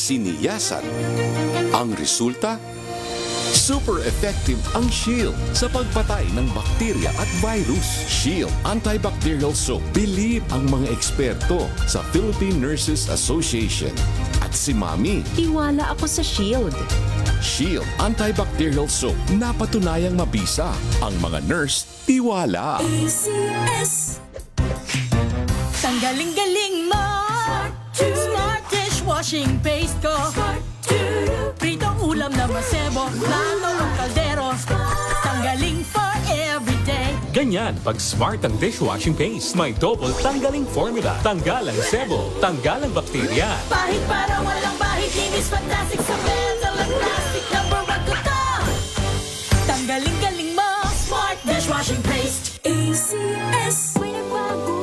siniyasan. Ang resulta? Super effective ang Shield sa pagpatay ng bakterya at virus. Shield Antibacterial Soap. Believe ang mga eksperto sa Philippine Nurses Association. At si Mami, Tiwala ako sa Shield. Shield Antibacterial Soap. Napatunayang mabisa. Ang mga nurse, tiwala. ACS. Tanggaling-galing mo. Smart dishwashing paste ko. Pritong ulam na masebo. Plato ng kaldero. Tanggaling for everyday. Ganyan pag smart ang dishwashing paste. May double tanggaling formula. Tanggal ang sebo, tanggal ang bakterya. Pahit para walang bahid. Linis fantastic sa metal at plastic na barakuta. Tanggaling-galing mo. Smart dishwashing paste. ACS. May nagbago.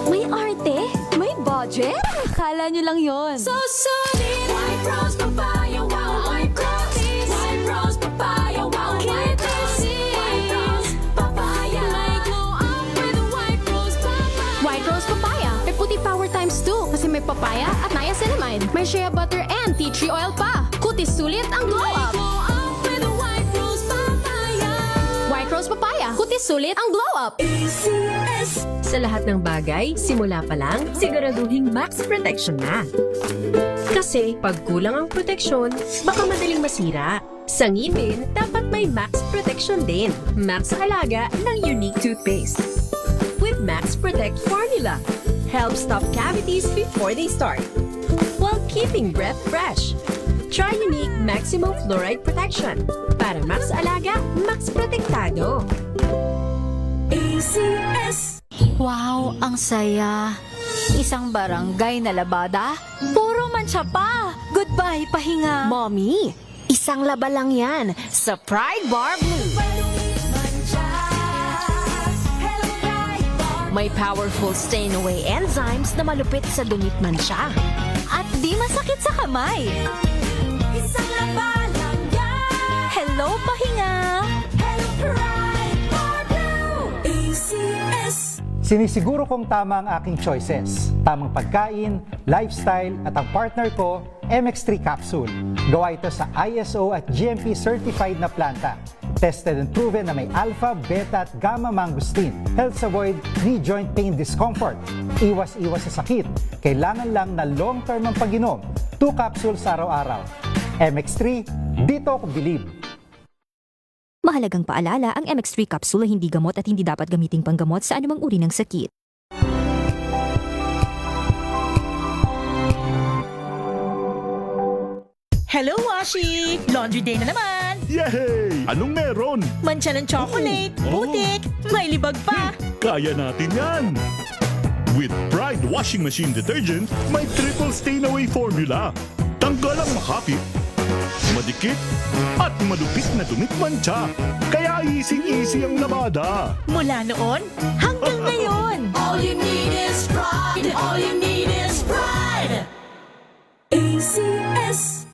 May arte. May budget. Akala nyo lang yon. So solid. White rose papaya. Wow. White rose. White rose papaya. Wow. White rose. White rose papaya. May glow up with white rose papaya. White rose papaya. May puti power times 2 kasi may papaya at niacinamide. May shea butter and tea tree oil pa. Kutis sulit ang glow up. Glow up with white rose papaya. White rose papaya. Kutis sulit ang glow up. ACS. Sa lahat ng bagay, simula pa lang, siguraduhing max protection na. Kasi pag kulang ang proteksyon, baka madaling masira. Sa ngipin, dapat may max protection din. Max sa alaga ng unique toothpaste. With Max Protect Formula, help stop cavities before they start, while keeping breath fresh. Try unique maximum fluoride protection para max alaga, max protektado. ACS. Wow, ang saya. Isang barangay na labada, puro mancha pa. Goodbye, pahinga. Mommy, isang laba lang yan sa Pride Bar Blue. May powerful stain-away enzymes na malupit sa dumit mancha. At di masakit sa kamay. Isang laba lang yan. Hello, pahinga. Hello, Pride Bar Blue. ACS. Sinisiguro kong tama ang aking choices. Tamang pagkain, lifestyle at ang partner ko, MX3 Capsule. Gawa ito sa ISO at GMP certified na planta. Tested and proven na may alpha, beta at gamma mangosteen. Helps avoid knee joint pain discomfort. Iwas-iwas sa sakit. Kailangan lang na long-term ang pag-inom. 2 capsules araw-araw. MX3, dito ako believe. Mahalagang paalala, ang MX3 capsule ay hindi gamot at hindi dapat gamiting panggamot sa anumang uri ng sakit. Hello, Washi! Laundry day na naman! Yay! Anong meron? Mancha ng chocolate, Oh. putik, may libag pa. Kaya natin yan! With Pride Washing Machine Detergent, may triple stain-away formula. Tanggal ang makapit, madikit, at malupit na dumit mancha. Kaya easy-easy ang labada. Mula noon hanggang ngayon. All you need is pride. All you need is pride. ACS.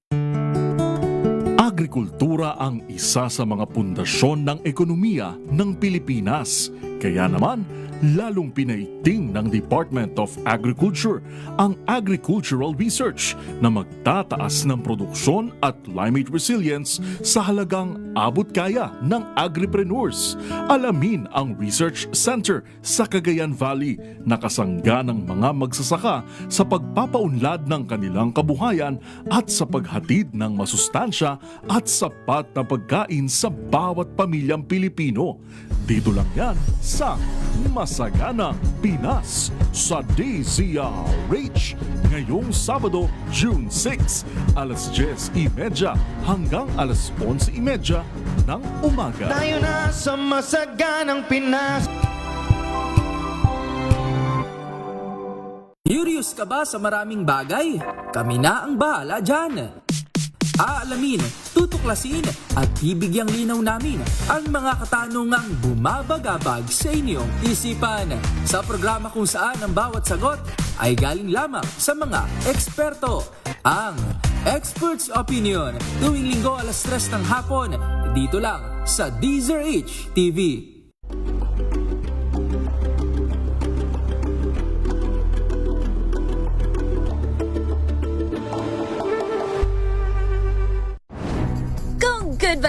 Agrikultura ang isa sa mga pundasyon ng ekonomiya ng Pilipinas. Kaya naman, lalong pinaiting ng Department of Agriculture ang agricultural research na magtataas ng produksyon at climate resilience sa halagang abot kaya ng agripreneurs. Alamin ang Research Center sa Cagayan Valley na kasangga ng mga magsasaka sa pagpapaunlad ng kanilang kabuhayan at sa paghatid ng masustansya at sapat na pagkain sa bawat pamilyang Pilipino. Dito lang yan sa Masagana, Pinas sa DZRH ngayong Sabado, June 6, alas 10:30 hanggang alas 11:30 ng umaga. Tayo na sa Masaganang Pinas. Curious ka ba sa maraming bagay? Kami na ang bahala dyan. Aalamin, tutuklasin at bibigyang linaw namin ang mga katanungang bumabagabag sa inyong isipan. Sa programa kung saan ang bawat sagot ay galing lamang sa mga eksperto. Ang Expert's Opinion, tuwing linggo alas 3 ng hapon, dito lang sa DZRH TV.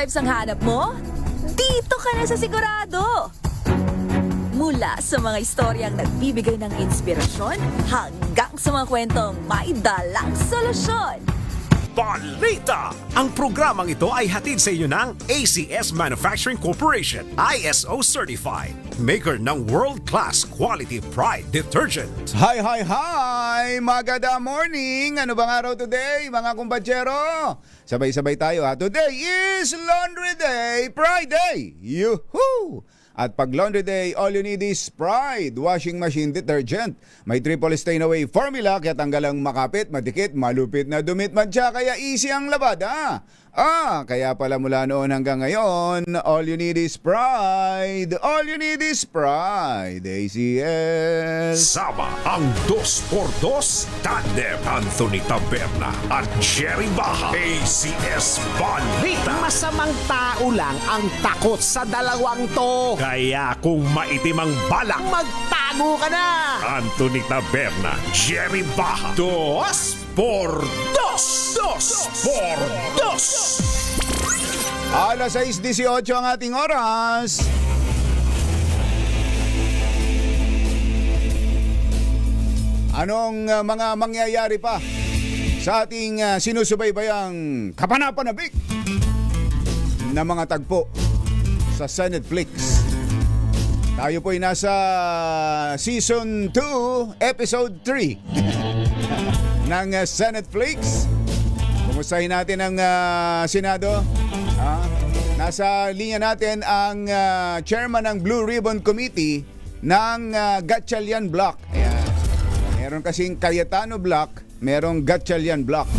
vibes ang hanap mo? Dito ka na sa Sigurado! Mula sa mga istoryang nagbibigay ng inspirasyon hanggang sa mga kwentong may dalang solusyon. Balita! Ang programang ito ay hatid sa inyo ng ACS Manufacturing Corporation, ISO Certified, maker ng world-class quality Pride detergent. Hi, hi, hi! Maganda morning! Ano bang araw today, mga kumbadyero? Sabay-sabay tayo ha. Today is Laundry Day, Friday! Yuhuu! At pag Laundry Day, all you need is Pride Washing Machine Detergent. May triple stain away formula kaya tanggalang makapit, madikit, malupit na dumit mancha kaya easy ang labada. Kaya pala mula noon hanggang ngayon, all you need is Pride. All you need is Pride. ACS. Sama ang 2x2 tandem Anthony Taberna at Jerry Baja. ACS Balita. Masamang tao lang ang takot sa dalawang to. Kaya kung maitim ang balak, Magtago ka na! Anthony Taberna, Jerry Baja. 2x2. 2x2. Alas 6:18 ang ating oras. Anong mga mangyayari pa sa ating sinusubaybayang kapanapanabik na mga tagpo sa Senetflix? Tayo po'y nasa Season 2, Episode 3 ng Senetflix. Kumustahin natin ang Senado. Nasa linya natin ang chairman ng Blue Ribbon Committee ng Gatchalian Block. Ayan. Meron kasing Cayetano Block, merong Gatchalian Block.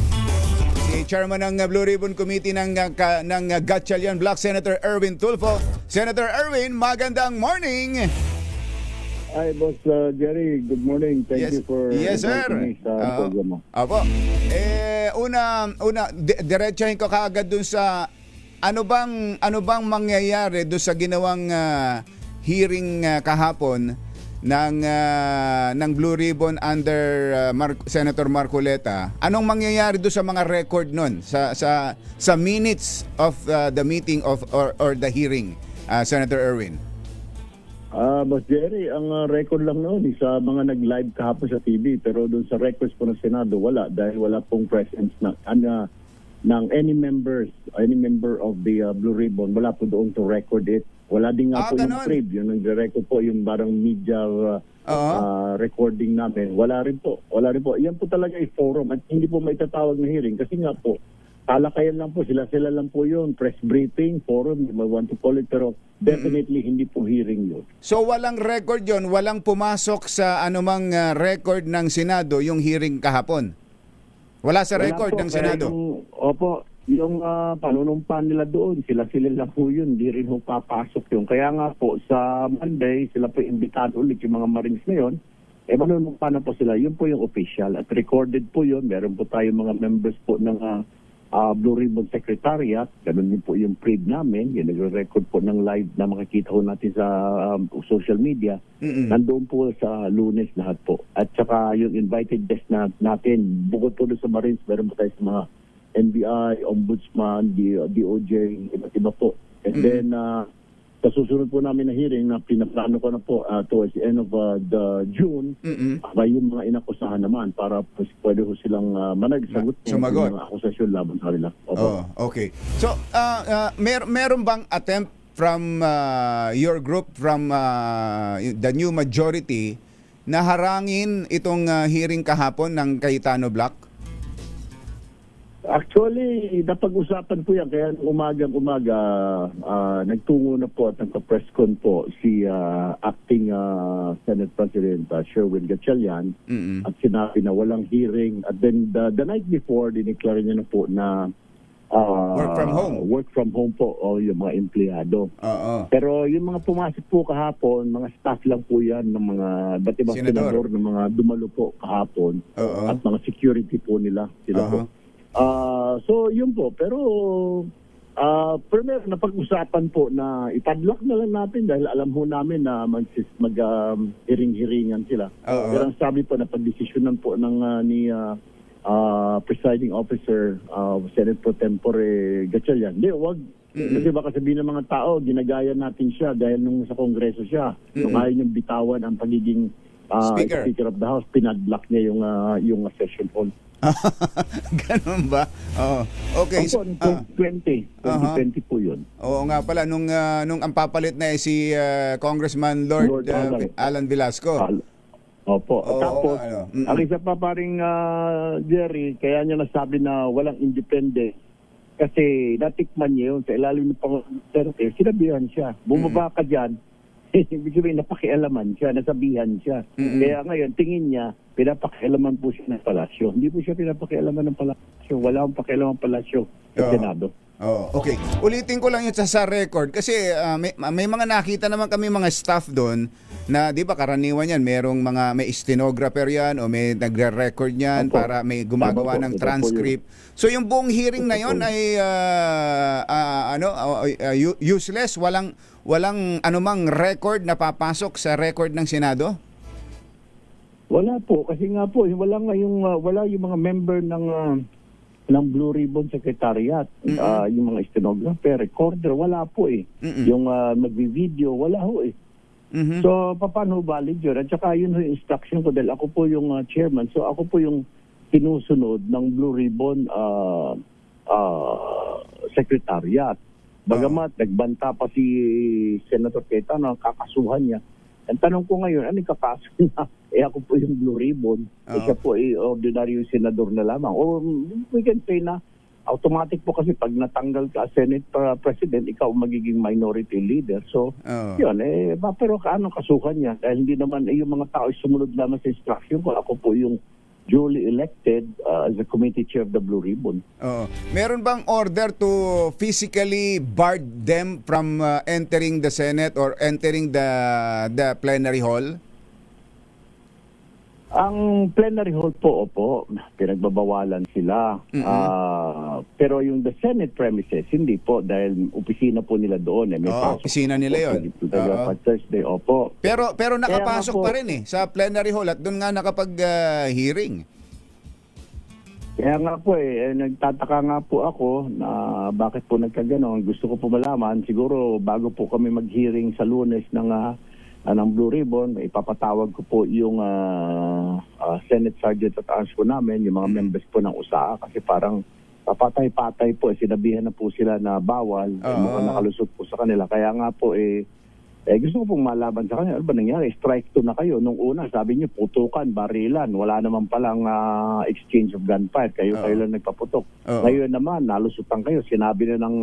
Si chairman ng Blue Ribbon Committee ng Gatchalian Block, Senator Erwin Tulfo. Senator Erwin, magandang morning! Hi, Boss Jerry. Good morning. Thank you for inviting me sa program mo. Apo. Diretsahin ko kaagad dun sa ano bang mangyayari doon sa ginawang hearing kahapon ng Blue Ribbon under Senator Marcoleta. Anong mangyayari doon sa mga record nun sa minutes of the meeting or the hearing, Senator Erwin? Boss Jerry, ang record lang noon sa mga nag-live kahapon sa TV, pero doon sa records po ng Senado wala dahil wala pong presence ng any member of the Blue Ribbon. Wala po doon to record it. Wala din nga po yung crib, yung nag-record po yung parang media recording namin. Wala rin po. Yan po talaga ay forum at hindi po maitatawag na hearing kasi nga po talakayan lang po, sila lang po yun, press briefing, forum, you might want to call it, pero definitely hindi po hearing yun. So walang record yun, walang pumasok sa anumang record ng Senado yung hearing kahapon? Wala sa record ng Senado? Yung panunumpan nila doon, sila lang po yun, hindi rin po papasok yun. Kaya nga po, sa Monday, sila po imbitado ulit yung mga Marines na yun, manunumpan na po sila, yun po yung official at recorded po yun. Meron po tayo mga members po ng Blue Ribbon Secretariat, ganun din po yung prib namin, yung nagre-record po ng live na makikita ko natin sa social media. Nandoon po sa Lunes lahat po. At saka yung invited guest natin, bukod po doon sa Marines, meron po tayo sa mga NBI, Ombudsman, DOJ, iba't iba po. And then, sa susunod po namin na hearing na pinaplano ko na po towards the end of the June, may yung mga inakusahan naman para pwede ko silang managsagot ng mga akusasyon laban sa kanila. Okay. So, meron bang attempt from your group, from the new majority, na harangin itong hearing kahapon ng Cayetano Block? Actually, napag-usapan po yan. Kaya umagang-umaga, nagtungo na po at nagpa-press con po si acting Senate President Sherwin Gatchalian at sinabi na walang hearing. At then the night before, dineclare niya na po na work from home po o yung mga empleyado. Pero yung mga pumasok po kahapon, mga staff lang po yan ng mga ba't ibang senador ng mga dumalo po kahapon at mga security po nila sila po. So yun po, pero primero napag-usapan po na ipadlock na lang natin dahil alam ho namin na mag-hiring-hiringan sila. Pero ang sabi po na pag-desisyonan po ng ni presiding officer Senate Pro Tempore Gatchalian, wag Kasi baka sabihin ng mga tao, ginagaya natin siya dahil nung sa Kongreso siya. Nung ayaw niyang bitawan ang pagiging Speaker of the House, pinadlock niya yung session hall. Ganun ba? Oo. Okay. Opo, 2020 po yun. Oo nga pala, nung ang papalit na si Congressman Lord Alan Velasco. Opo. Tapos, ang isa pa paring Jerry, kaya niya nasabi na walang independent. Kasi natikman niya yun sa ilalim ng Pangulo, sinabihan siya. Bumaba ka dyan, ibig sabihin napakialaman siya, nasabihan siya. Kaya ngayon, tingin niya, pinapakialaman po siya ng palasyo. Hindi po siya pinapakialaman ng palasyo. Wala akong pakialaman ng palasyo sa Senado. Okay. Ulitin ko lang yun sa record kasi may mga nakita naman kami mga staff doon na 'di ba karaniwan yan, may stenographer yan o may nagre-record yan para may gumagawa ng transcript. So yung buong hearing na yon ay useless, walang anumang record na papasok sa record ng Senado? Wala po kasi nga po wala yung mga member ng Blue Ribbon Secretariat, yung mga stenographer, recorder, wala po eh. Yung magvi-video, wala ho eh. So, paano valid yun? At saka yun yung instruction ko dahil ako po yung chairman. So, ako po yung sinusunod ng Blue Ribbon Secretariat. Bagamat, nagbanta pa si Senator Cayetano, kakasuhan niya. Ang tanong ko ngayon, ano yung kakaso na? Ako po yung Blue Ribbon. Siya po ay ordinary senador na lamang. Or we can say na automatic po kasi pag natanggal ka Senate President, ikaw magiging minority leader. So, yun. Pero anong kasuhan niya? Dahil hindi naman yung mga tao sumunod lamang sa instruction ko. Ako po yung duly elected as a committee chair of the Blue Ribbon. Meron bang order to physically bar them from entering the Senate or entering the plenary hall? Ang plenary hall po, pinagbabawalan sila. Pero yung the Senate premises, hindi po dahil opisina po nila doon. May opisina nila yun. Thursday, opo. Pero nakapasok pa rin sa plenary hall at doon nga nakapag-hearing. Kaya nga po nagtataka nga po ako na bakit po nagkaganon. Gusto ko po malaman, siguro bago po kami mag-hearing sa Lunes ng Blue Ribbon, ipapatawag ko po yung Senate Sergeant at Arms po namin, yung mga members po ng USAA kasi parang papatay-patay po, sinabihan na po sila na bawal, mukhang nakalusot po sa kanila. Kaya nga po gusto ko pong malaban sa kanila. Ano ba nangyari? Strike 2 na kayo. Nung una, sabi niyo, putukan, barilan. Wala naman palang exchange of gunfire. Kayo lang nagpaputok. Ngayon naman, nalusutan kayo. Sinabi na ng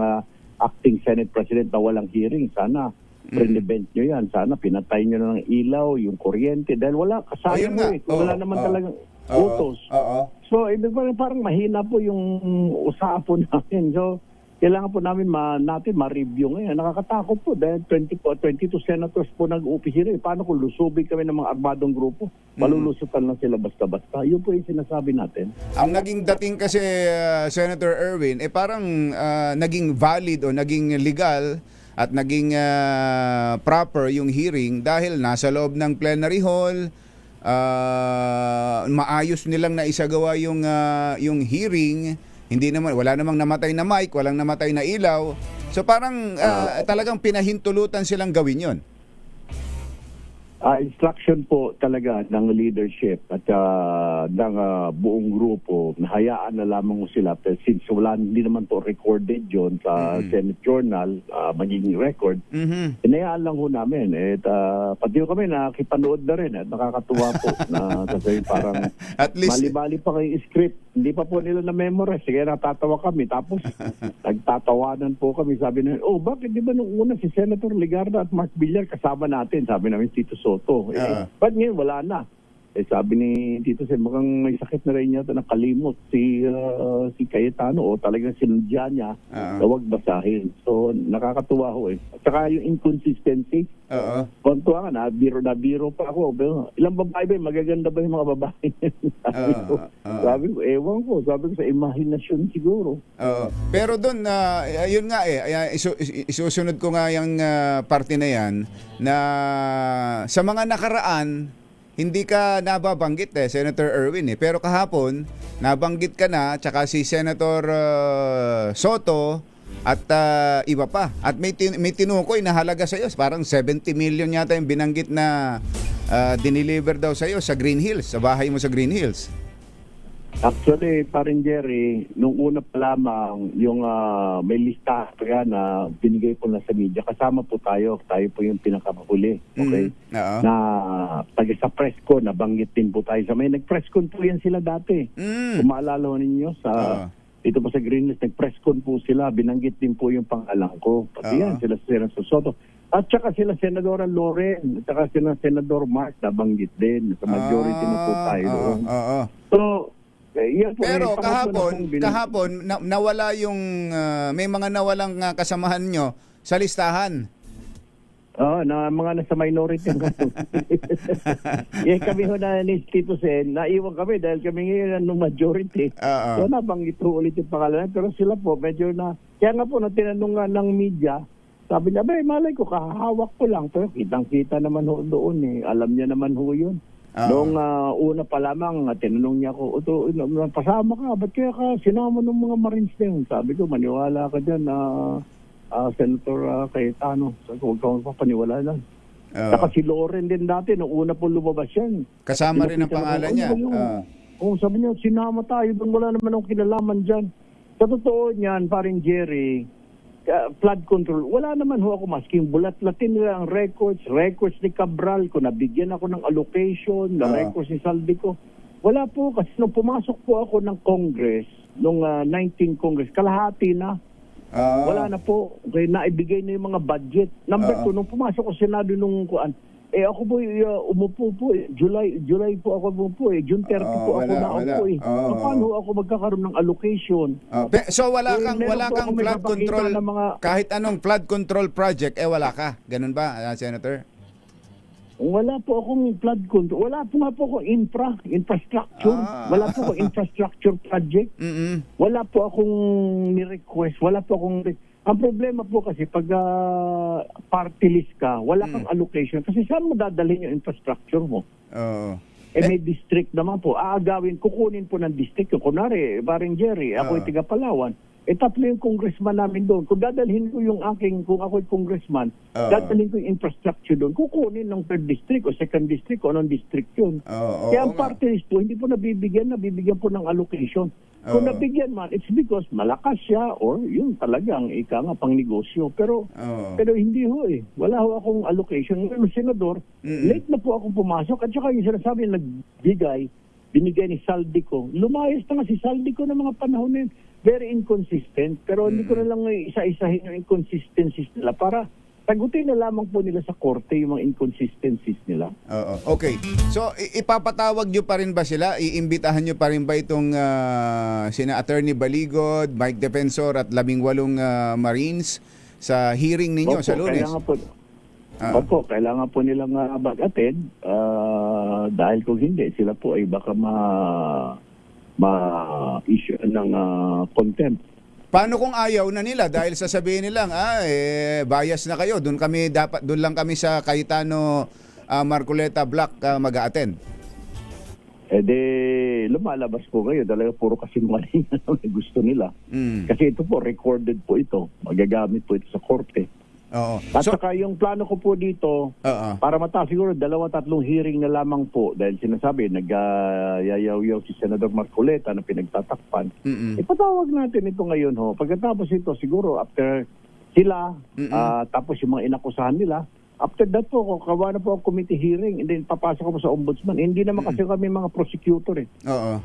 acting Senate President na walang hearing. Sana prevent nyo yan. Sana pinatay nyo na ng ilaw, yung kuryente. Dahil wala, kasayang wala naman talagang utos. So, parang mahina po yung usaha po namin. So, kailangan po namin ma-review ngayon. Nakakatakot po dahil 22 senators po nag-upisira. Paano kung lusubig kami ng mga armadong grupo? Malulusutan lang sila basta-basta. Yun po yung sinasabi natin. Ang naging dating kasi, Senator Erwin, parang naging valid o naging legal at naging proper yung hearing dahil nasa loob ng plenary hall, maayos nilang naisagawa yung hearing. Hindi naman, wala namang namatay na mic, walang namatay na ilaw. So parang talagang pinahintulutan silang gawin yon. Instruction po talaga ng leadership at ng buong grupo na hayaan na lamang sila since hindi naman po recorded yun sa Senate Journal, magiging record. Hinayaan lang ho namin. Pati kami nakipanood na rin at nakakatuwa po na kasi parang at least mali-mali pa kayo script. Hindi pa po nila na-memorize. Sige, natatawa kami. Tapos nagtatawanan po kami. Sabi na, bakit di ba nung una si Senator Legarda at Mark Villar kasama natin? Sabi namin Tito Soto. Ba't ngayon wala na? Sabi ni Tito Sen, mukhang may sakit na rin yata nakalimot si Cayetano o talagang sinudya niya na huwag basahin. So nakakatuwa ho At saka yung inconsistency. Kontuwa ka na, biro pa ako. Ilang babae ba? Magaganda ba yung mga babae? Sabi ko, ewan ko. Sabi ko sa imahinasyon siguro. Pero doon, yun nga isusunod ko nga yung parte na yan na sa mga nakaraan, hindi ka nababanggit Senator Erwin Pero kahapon, nabanggit ka na, tsaka si Senator Soto, at iba pa. At may tinukoy na halaga sa iyo, parang 70 million yata yung binanggit na dineliver daw sa iyo sa Green Hills, sa bahay mo sa Green Hills. Actually, parin Jerry, nung una pa lamang, yung may lista yan na binigay po na sa media, kasama po tayo. Tayo po yung pinakahuli. Okay? Na taga sa Prescon, nabanggit din po tayo. May nag-Prescon po yan sila dati. Kung maalala ho ninyo, dito po sa Greenland, nag-Prescon po sila. Binanggit din po yung pangalan ko. Pati yan, sila Soto. At saka sila Senadora Loren, at saka sila Senador Mark, nabanggit din. Sa majority na po tayo doon. So, pero kahapon nawala yung may mga nawalang kasamahan nyo sa listahan. Na mga nasa minority ang kami ho na ni Tito Sen, naiwan kami dahil kami ngayon ng majority. So nabanggit po ulit yung pangalan. Pero sila po medyo na, kaya nga po na tinanong nga ng media, sabi niya, malay ko, kahahawak ko lang. Pero kitang-kita naman ho doon eh. Alam niya naman ho yun. Noong una pa lamang, tinanong niya ko, pasama ka, ba't kaya ka sinama ng mga Marines na yun? Sabi ko, maniwala ka dyan, Senator Cayetano. Sabi ko, huwag ka magpapaniwala lang. Saka si Loren din dati, noong una po lumabas yan. Kasama rin ang pangalan niya. Sabi niya, sinama tayo, doon wala naman akong kinalaman dyan. Sa totoo niyan, paring Jerry, flood control, wala naman ho ako masking bulat-latin nila ang records ni Cabral, kung nabigyan ako ng allocation, records ni Saldico. Wala po, kasi nung pumasok po ako ng Congress, nung 19 Congress, kalahati na. Wala na po. Okay, naibigay na yung mga budget. Number 2, nung pumasok ko Senado nung kuan, ako po umupo po July po ako umupo June 30 po ako naupo paano ako magkakaroon ng allocation? So wala kang flood control kahit anong flood control project wala ka. Ganun ba, Senator? Wala po akong flood control. Wala po nga po akong infrastructure. Wala po akong infrastructure project. Wala po akong ni-request. Wala po akong ang problema po kasi pag party list ka, wala kang allocation. Kasi saan mo dadalhin yung infrastructure mo? May district naman po. Kukunin po ng district. Kunwari, Baring Jerry, ako taga Palawan. Tatlo yung congressman namin doon. Kung dadalhin ko kung ako'y congressman, dadalhin ko yung infrastructure doon. Kukunin ng third district o second district o anong district yun. Kaya ang party list po, hindi po nabibigyan po ng allocation. Kung nabigyan man, it's because malakas siya or yun talagang pang negosyo. Pero hindi ho eh. Wala ho akong allocation. Ngayon, Senador, late na po akong pumasok at saka yung sinasabi binigay ni Saldico. Lumayas na nga si Saldico ng mga panahon na yun. Very inconsistent. Pero hindi ko na lang isa-isahin yung inconsistencies nila para sagutin na lamang po nila sa korte yung mga inconsistencies nila. Okay. So, ipapatawag nyo pa rin ba sila? Iimbitahan nyo pa rin ba itong sina Attorney Baligod, Mike Defensor at 18 Marines sa hearing ninyo sa Lunes? Kailangan po nilang mag-attend dahil kung hindi, sila po ay baka ma-issue ng contempt. Paano kung ayaw na nila dahil sasabihin nilang bias na kayo, doon lang kami sa Cayetano Marcoleta Block mag-a-attend? Lumalabas po kayo, talaga puro kasinungalingan ang gusto nila. Kasi ito po, recorded po ito, magagamit po ito sa korte. At saka yung plano ko po dito, para mataas siguro 2-3 hearing na lamang po dahil sinasabi nag-yayaw-yaw si Senador Marcoleta na pinagtatakpan. Ipatawag natin ito ngayon ho. Pagkatapos ito siguro after sila, tapos yung mga inakusahan nila, after that po, kawa na po ang committee hearing and then papasok ko po sa ombudsman. Hindi naman kasi kami mga prosecutor eh.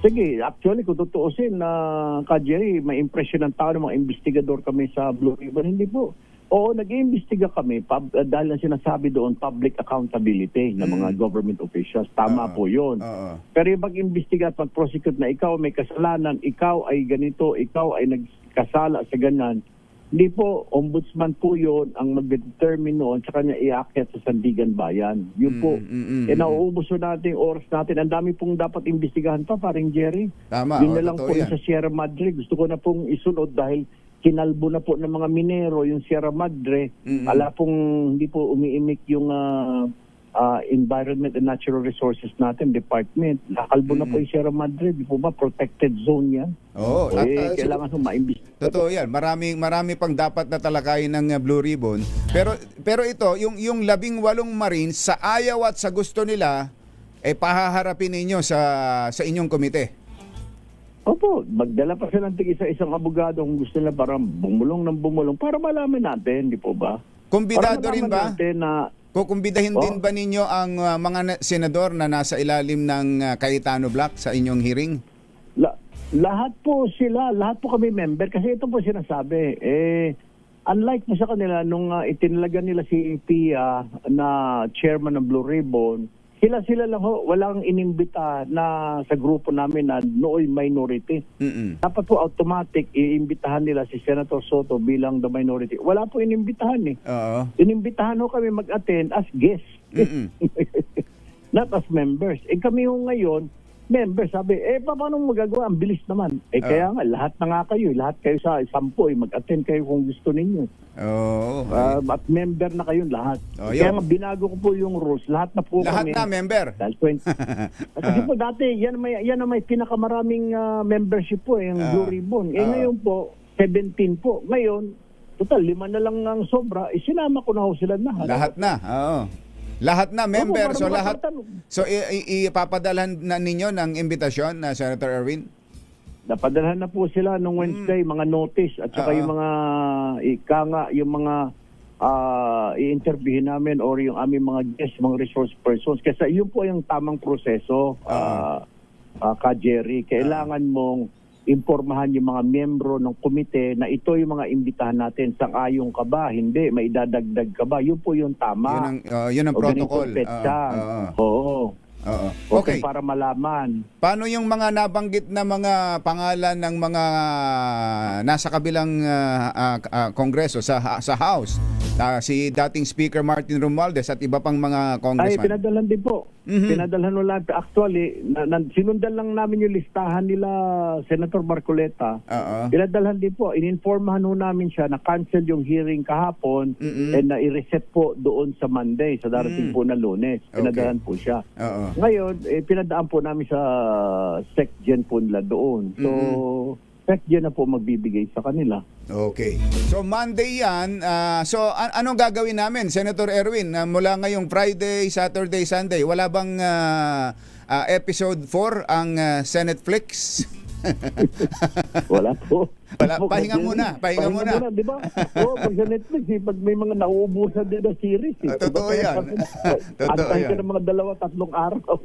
Sige, actually kung tutuusin na Jerry, may impression ng tao ng mga investigador kami sa Blue Ribbon. Hindi po. Oo, nag-iimbestiga kami dahil ang sinasabi doon, public accountability ng mga government officials. Tama po yun. Pero yung mag-imbestiga at mag-prosecute na ikaw may kasalanan, ikaw ay ganito, ikaw ay nagkasala sa ganyan, hindi po, ombudsman po yun ang mag-determine noon sa kanya iakyat sa Sandigan Bayan. Yun po. Nauubos natin oras natin. Ang dami pong dapat imbestigahan pa, paring Jerry. Tama. Yun na lang po sa Sierra Madre. Gusto ko na pong isunod dahil kinalbo na po ng mga minero yung Sierra Madre. Ala pong hindi po umiimik yung Environment and Natural Resources natin, department. Nakalbo na po yung Sierra Madre, di po ba? Protected zone yan. Oo. Kailangan maimbis. Totoo yan. Marami pang dapat na talakayin ng Blue Ribbon. Pero ito, yung 18 Marines, sa ayaw at sa gusto nila, pahaharapin ninyo sa inyong komite. Opo, magdala pa sila ng isa-isang abogado kung gusto nila para bumulong para malaman natin, di po ba? Kumbidado rin ba? Natin na, kukumbidahin din ba ninyo ang mga senador na nasa ilalim ng Cayetano Black sa inyong hearing? Lahat po kami member kasi ito po sinasabi. Unlike po sa kanila, nung itinalaga nila si Pia na chairman ng Blue Ribbon, sila lang ho, walang inimbita na sa grupo namin na nooy minority. Dapat po automatic iimbitahan nila si Senator Soto bilang the minority. Wala po inimbitahan eh. Inimbitahan ho kami mag-attend as guests. Not as members. Kami ho ngayon, members, sabi, paano magagawa? Ang bilis naman. Kaya nga, lahat na nga kayo. Lahat kayo sa 10, mag-attend kayo kung gusto ninyo. At member na kayo lahat. Kaya nga, binago ko po yung rules. Lahat na po lahat kami. Na member? Kasi po dati, yan na may pinakamaraming membership po, yung Blue Ribbon. Ngayon po, 17 po. Ngayon, total, 5 na lang ang sobra. Sinama ko na ho sila lahat. Lahat na, oo. Lahat na member, so ipapadalhan na ninyo ng imbitasyon na Senator Erwin? Napadalhan na po sila nung Wednesday, mga notice at saka yung mga yung mga i-interviewin namin or yung aming mga guests, mga resource persons. Kasi yun po yung tamang proseso, ka Jerry. Kailangan mong impormahan yung mga miyembro ng komite na ito yung mga imbitahan natin. Sang-ayong ka ba? Hindi. May idadagdag ka ba? Yun po yung tama. Yun ang protocol. Oo. Okay, para malaman. Paano yung mga nabanggit na mga pangalan ng mga nasa kabilang kongreso sa House? Si dating Speaker Martin Romualdez at iba pang mga congressman. Ay, pinadalhan din po. Pinadalhan nila. Actually, sinundan lang namin yung listahan nila Senator Marcoleta. Pinadalhan din po. Ininformahan ho namin siya na cancel yung hearing kahapon and na i-reset po doon sa Monday, sa darating po na Lunes. Pinadalhan po siya. Ngayon, pinadaan po namin sa SecGen po nila doon. So, SecGen na po magbibigay sa kanila. Okay. So Monday yan. So anong gagawin namin, Senator Erwin? Mula ngayong Friday, Saturday, Sunday, wala bang episode 4 ang Senate Flix? Wala po. Pahinga muna. Di ba? Pag sa Netflix, pag may mga nauubusan din na series. Totoo yan. Antay ka ng mga 2-3 araw.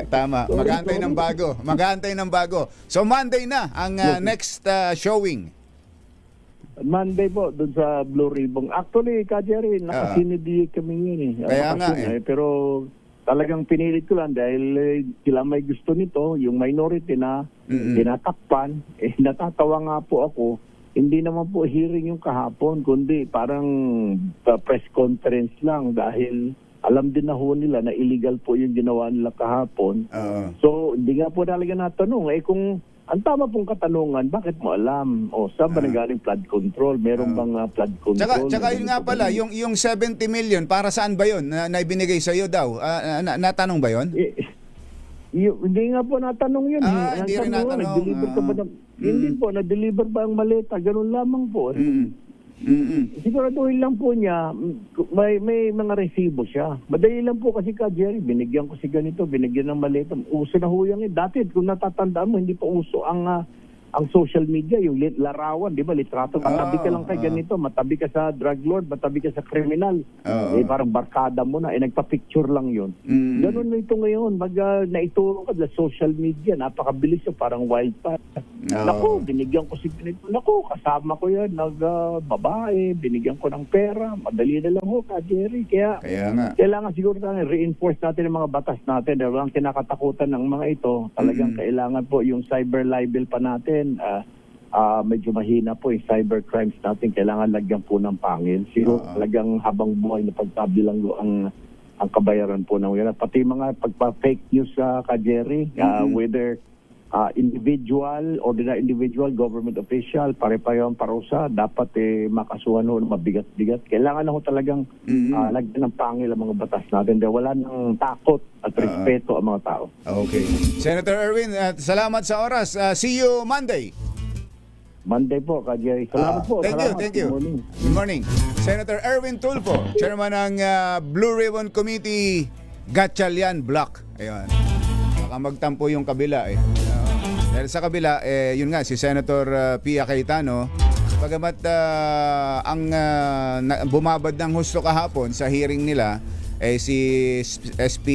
Tama. Mag-aantay ng bago. So Monday na ang next showing. Monday po, doon sa Blue Ribbon. Actually, Ka Jerry, nakasinidi kami yun eh. Kaya nga Pero talagang pinilit ko lang dahil sila may gusto nito, yung minority na tinatakpan. Natatawa nga po ako, hindi naman po hearing yung kahapon, kundi parang press conference lang dahil alam din na ho nila na illegal po yung ginawa nila kahapon. So, hindi nga po talaga natanong. Kung ang tama pong katanungan, bakit mo alam? Saan ba nagaling flood control? Meron bang flood control? Tsaka yun nga pala, yung 70 million, para saan ba yun na ibinigay sa iyo daw? Natanong ba yun? Hindi nga po natanong yun. Hindi rin natanong. Nag-deliver ka ba hindi po, na-deliver ba ang maleta? Ganun lamang po. Siguraduhin lang po niya, may mga resibo siya. Madali lang po kasi Ka Jerry, binigyan ko si ganito, binigyan ng maleta. Uso na huyang dati, kung natatandaan mo, hindi pa uso ang social media, yung larawan, di ba, litrato, matabi ka lang kay ganito, matabi ka sa drug lord, matabi ka sa kriminal. Parang barkada mo na, nagpa-picture lang yun. Ganun na ito ngayon, naituro ka sa social media, napakabilis yun, parang wildfire. Naku, binigyan ko si ganito. Naku, kasama ko yan, babae, binigyan ko ng pera, madali na lang ho, Ka Jerry. Kaya kailangan siguro tayo reinforce natin ang mga batas natin, dahil walang kinakatakutan ng mga ito. Talagang kailangan po yung cyber libel pa natin. Medyo mahina po yung cyber crimes natin. Kailangan lagyan po ng pangil. Siguro talagang habang buhay na pagtabilang ang kabayaran po ng yan. Pati mga pagpa-fake news Ka Jerry, whether individual, ordinary individual, government official, pare-pareho ang parusa, dapat makasuhan ho ng mabigat-bigat. Kailangan na ho talagang lagyan ng pangil ang mga batas natin dahil wala nang takot at respeto ang mga tao. Okay. Senator Erwin, salamat sa oras. See you Monday. Monday po, Jerry. Salamat po. Thank Salamat. you. Good morning. Good morning. Senator Erwin Tulfo, chairman ng Blue Ribbon Committee, Gatchalian Block. Ayun. Baka magtampo yung kabila eh. Dahil sa kabila, yun nga, si Senator Pia Cayetano, pagamat bumabad ng husto kahapon sa hearing nila, si SP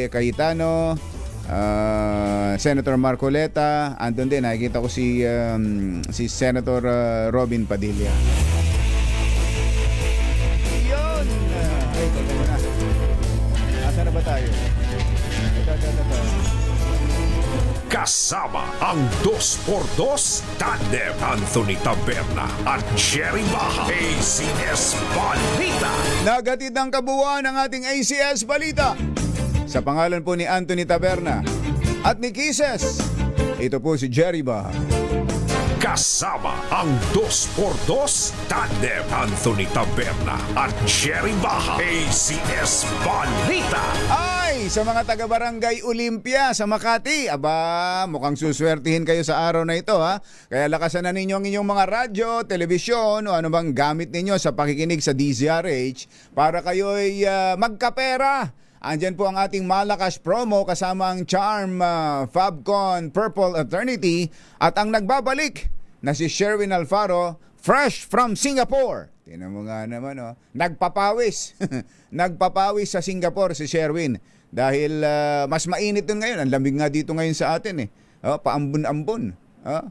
Cayetano, Senator Marcoleta, andun din, nakikita ko si Senator Robin Padilla. Yun! Ay, teka na. Asa na ba tayo? Ito. Kasama ang 2x2 tandem Anthony Taberna at Jerry Baja. ACS Balita. Nagatid ang kabuuan ng ating ACS Balita. Sa pangalan po ni Anthony Taberna at ni Kisses, ito po si Jerry Baja. Kasama ang 2x2 tandem Anthony Taberna at Jerry Baja. ACS Balita. Ay, sa mga taga-barangay Olympia sa Makati, aba, mukhang suswertihin kayo sa araw na ito ha. Kaya lakasan na ninyo ang inyong mga radyo, telebisyon o ano bang gamit ninyo sa pakikinig sa DZRH para kayo ay magkapera. Andyan po ang ating malakas promo kasama ang Charm, Fabcon, Purple Eternity at ang nagbabalik na si Sherwin Alfaro, fresh from Singapore. Tingnan mo nga naman, oh. Nagpapawis. Nagpapawis sa Singapore si Sherwin dahil mas mainit dun ngayon. Ang lamig nga dito ngayon sa atin eh. Oh, paambon-ambon. Oh.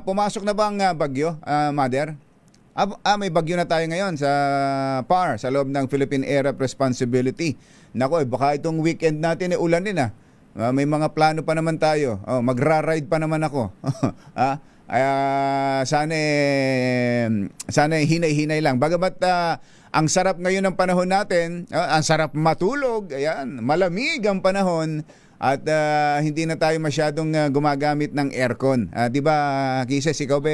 Pumasok na ba ang bagyo, Mother? May bagyo na tayo ngayon sa PAR, sa loob ng Philippine Area of Responsibility. Nako, baka itong weekend natin ulan din ah. May mga plano pa naman tayo. Oh, magra-ride pa naman ako. Sana hinay-hinay lang. Bagamat ang sarap ngayon ng panahon natin, ang sarap matulog, ayan, malamig ang panahon at hindi na tayo masyadong gumagamit ng aircon. 'Di ba, Kisses, ikaw ba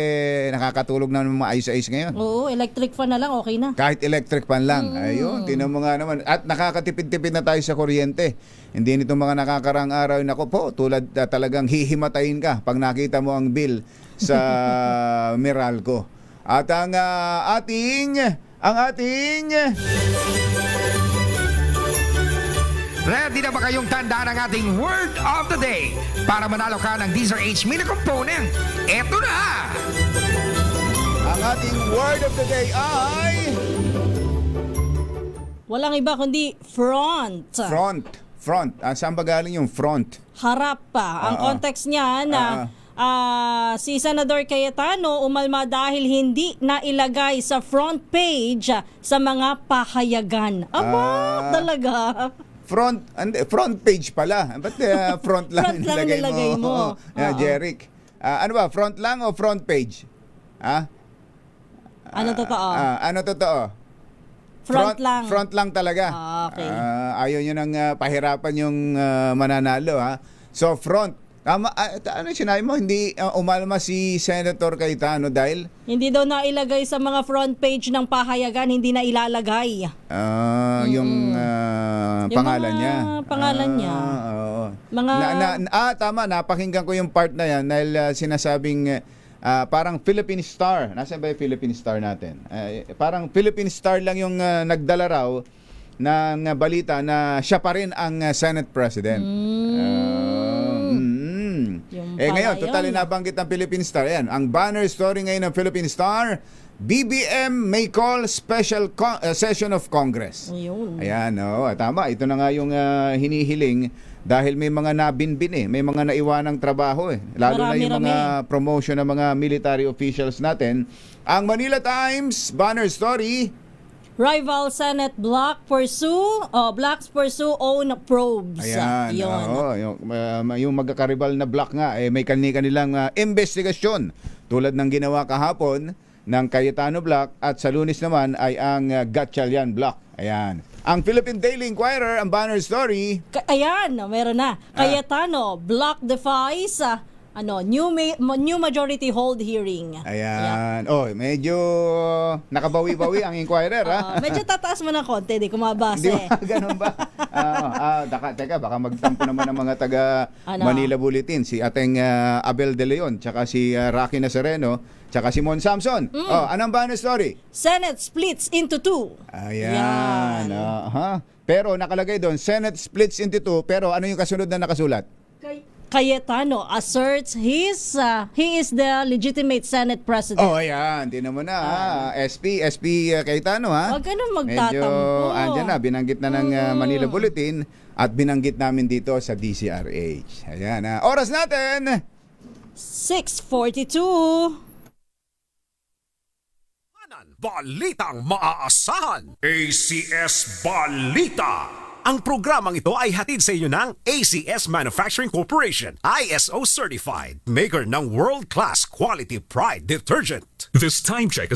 nakakatulog na ng maayos-ayos ngayon? Oo, electric fan na lang, okay na. Kahit electric fan lang. Ayun, tinan mo nga naman. At nakakatipid-tipid na tayo sa kuryente. Hindi nitong mga nakakaraang araw, nako po, tulad talagang hihimatayin ka pag nakita mo ang bill sa Meralco. At ang ating ready na ba kayong tandaan ang ating word of the day para manalo ka ng DZRH Mini Component? Eto na! Ang ating word of the day ay walang iba kundi front. Front. Saan ba galing yung front? Harap pa. Ang context niya na si Senador Cayetano umalma dahil hindi nailagay sa front page sa mga pahayagan. Talaga. Front page pala. Ba't front lang nilagay mo? Jeric. Ano ba? Front lang o front page? Ano totoo? Ano totoo? Front lang. Front lang talaga. Okay. Ayaw nyo nang pahirapan yung mananalo ha. So front. Ano sinabi mo? Hindi umalma si Senator Cayetano dahil? Hindi daw nailagay sa mga front page ng pahayagan, hindi na ilalagay. Yung pangalan niya. Pangalan niya. Tama, napakinggan ko yung part na yan dahil sinasabing parang Philippine Star. Nasaan ba yung Philippine Star natin? Parang Philippine Star lang yung nagdala raw ng balita na siya pa rin ang Senate President. Ngayon, totally nabanggit ng Philippine Star. Ayan, ang banner story ngayon ng Philippine Star, BBM may call special session of Congress. Ayan, tama. Ito na nga yung hinihiling dahil may mga nabinbin may mga naiwanang trabaho Lalo na yung mga promotion ng mga military officials natin. Ang Manila Times banner story, rival Senate bloc blocks pursue own probes. Ayan, yung magkakaribal na block nga, may kanilang investigasyon tulad ng ginawa kahapon ng Cayetano Block at sa Lunes naman ay ang Gatchalian Block. Ayan. Ang Philippine Daily Inquirer, ang banner story. Meron na. Cayetano, block defies new majority hold hearing. Ayan. Oh, medyo nakabawi-bawi ang inquirer, ha? Medyo tataas mo ng konti, di ko mabasa. Di ba? Ganun ba? Teka, baka magtampo naman ng mga taga Manila Bulletin. Si ating Abel De Leon, tsaka si Rocky Nazareno, tsaka si Mon Samson. Anong ba na story? Senate splits into 2. Ayan. Pero nakalagay doon, Senate splits into 2, pero ano yung kasunod na nakasulat? Cayetano asserts he is the legitimate Senate President. Oh, ayan. Tingnan mo na, SP Cayetano, ha? Huwag ka na magtatampo. Medyo, andyan na, binanggit na ng Manila Bulletin at binanggit namin dito sa DCRH. Ayan, oras natin! 6:42. Balitang maaasahan. ACS Balita. Ang programang ito ay hatid sa inyo ng ACS Manufacturing Corporation, ISO certified, maker ng world-class quality Pride detergent. This time check